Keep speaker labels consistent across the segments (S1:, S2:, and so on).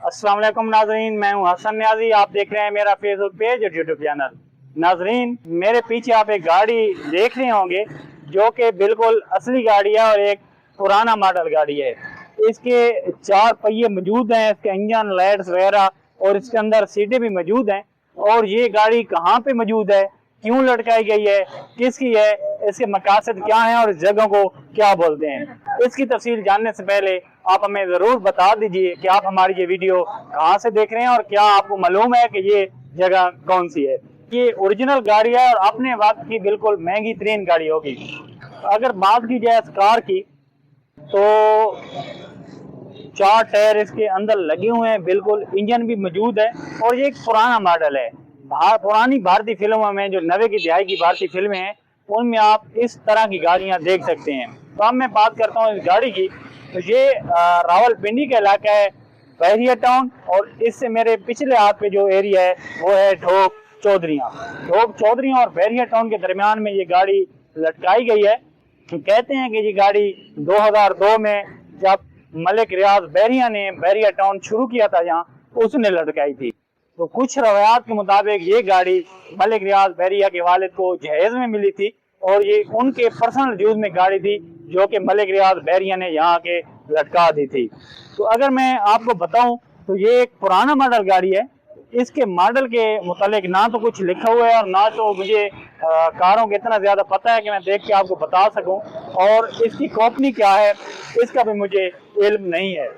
S1: अस्सलाम वालेकुम नाजरीन, मैं हूं हसन न्याजी। आप देख रहे हैं मेरा फेसबुक पेज और यूट्यूब चैनल। नाजरीन, मेरे पीछे आप एक गाड़ी देख रहे होंगे जो कि बिल्कुल असली गाड़ी है और एक पुराना मॉडल गाड़ी है। इसके 4 पहिए मौजूद हैं, इसके इंजन लाइट्स वगैरह और इसके अंदर सीटें भी मौजूद हैं। और ये गाड़ी कहाँ पे मौजूद है, क्यों लटकाई गई है, किसकी है, इसके मकासद क्या हैं और इस जगह को क्या बोलते हैं, इसकी तफसील जानने से पहले आप हमें जरूर बता दीजिए कि आप हमारी ये वीडियो कहाँ से देख रहे हैं और क्या आपको मालूम है कि ये जगह कौन सी है। ये ओरिजिनल गाड़ी है और अपने वक्त की बिल्कुल महंगी तरीन गाड़ी होगी। अगर बात की जाए इस कार की तो 4 टायर इसके अंदर लगे हुए हैं, बिल्कुल इंजन भी मौजूद है और ये एक पुराना मॉडल है। पुरानी भारतीय फिल्मों में, जो 90 की दहाई की भारतीय फिल्में हैं, उनमें आप इस तरह की गाड़ियां देख सकते हैं। तो अब मैं बात करता हूँ इस गाड़ी की। तो ये रावलपिंडी का इलाका है, बहरिया टाउन, और इससे मेरे पिछले हाथ पे जो एरिया है वो है ढोक चौधरियाँ और बहरिया टाउन के दरमियान में ये गाड़ी लटकाई गई है। कहते हैं कि ये गाड़ी 2002 में जब मलिक रियाज बहरिया ने बहरिया टाउन शुरू किया था यहाँ, उसने लटकाई थी। तो कुछ रवायात के मुताबिक ये गाड़ी मलिक रियाज बहरिया के वालिद को जहेज में मिली थी और ये उनके पर्सनल यूज में गाड़ी थी जो कि मलिक रियाज बहरिया ने यहाँ के लटका दी थी। तो अगर मैं आपको बताऊं तो ये एक पुराना मॉडल गाड़ी है। इसके मॉडल के मुतालिक ना तो कुछ लिखा हुआ है और ना तो मुझे कारों के इतना ज्यादा पता है कि मैं देख के आपको बता सकूं, और इसकी कंपनी क्या है इसका भी मुझे इल्म नहीं है।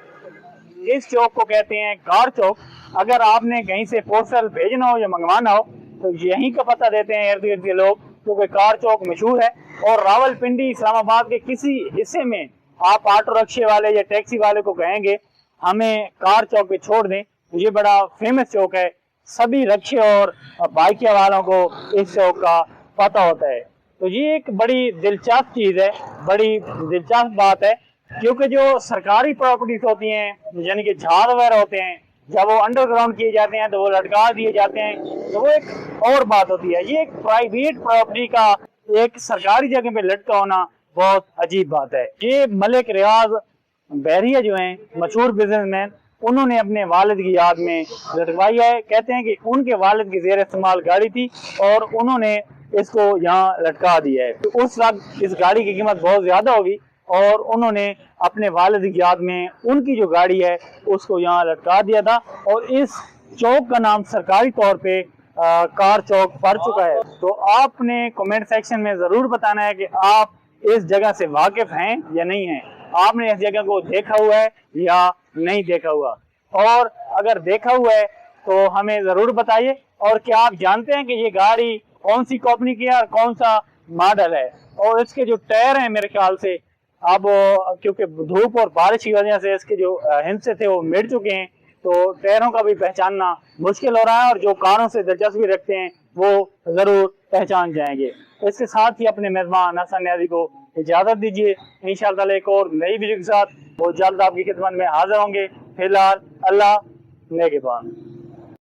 S1: इस चौक को कहते हैं कार चौक। अगर आपने कहीं से पोस्टल भेजना हो या मंगवाना हो तो यहीं का पता देते हैं इर्द गिर्द के लोग, क्योंकि कार चौक मशहूर है। और रावलपिंडी इस्लामाबाद के किसी हिस्से में आप ऑटो रिक्शे वाले या टैक्सी वाले को कहेंगे हमें कार चौक पे छोड़ दें, ये बड़ा फेमस चौक है। सभी रिक्शे और बाइकिया वालों को इस चौक का पता होता है। तो ये एक बड़ी दिलचस्प चीज है, बड़ी दिलचस्प बात है, क्योंकि जो सरकारी प्रॉपर्टीज होती हैं, यानी कि झाड़ वगैरह होते हैं, जब वो अंडरग्राउंड किए जाते हैं तो वो लटका दिए जाते हैं, तो वो एक और बात होती है। ये एक प्राइवेट प्रॉपर्टी का एक सरकारी जगह पे लटका होना बहुत अजीब बात है। ये मलिक रियाज बहरिया जो हैं मशहूर बिजनेसमैन, उन्होंने अपने वालिद की याद में लटकवाई है। कहते हैं कि उनके वालिद की जेर इस्तेमाल गाड़ी थी और उन्होंने इसको यहाँ लटका दिया है। तो उस वक्त इस गाड़ी की कीमत बहुत ज्यादा होगी और उन्होंने अपने वालिद की याद में उनकी जो गाड़ी है उसको यहाँ लटका दिया था, और इस चौक का नाम सरकारी तौर पे कार चौक पड़ चुका है। तो आपने कमेंट सेक्शन में जरूर बताना है कि आप इस जगह से वाकिफ हैं या नहीं हैं, आपने इस जगह को देखा हुआ है या नहीं देखा हुआ, और अगर देखा हुआ है तो हमें जरूर बताइए। और क्या आप जानते हैं कि ये गाड़ी कौन सी कंपनी की है और कौन सा मॉडल है। और इसके जो टायर हैं मेरे ख्याल से अब क्योंकि धूप और बारिश की वजह से इसके जो हिस्से थे वो मिट चुके हैं, तो टायरों का भी पहचानना मुश्किल हो रहा है, और जो कारों से दिलचस्पी रखते हैं वो जरूर पहचान जाएंगे। इसके साथ ही अपने मेहमान हसन न्याजी को इजाजत दीजिए। इंशाअल्लाह एक और नई वीडियो के साथ बहुत जल्द आपकी खिदमत में हाजिर होंगे। फिलहाल अल्लाह नेगहबान।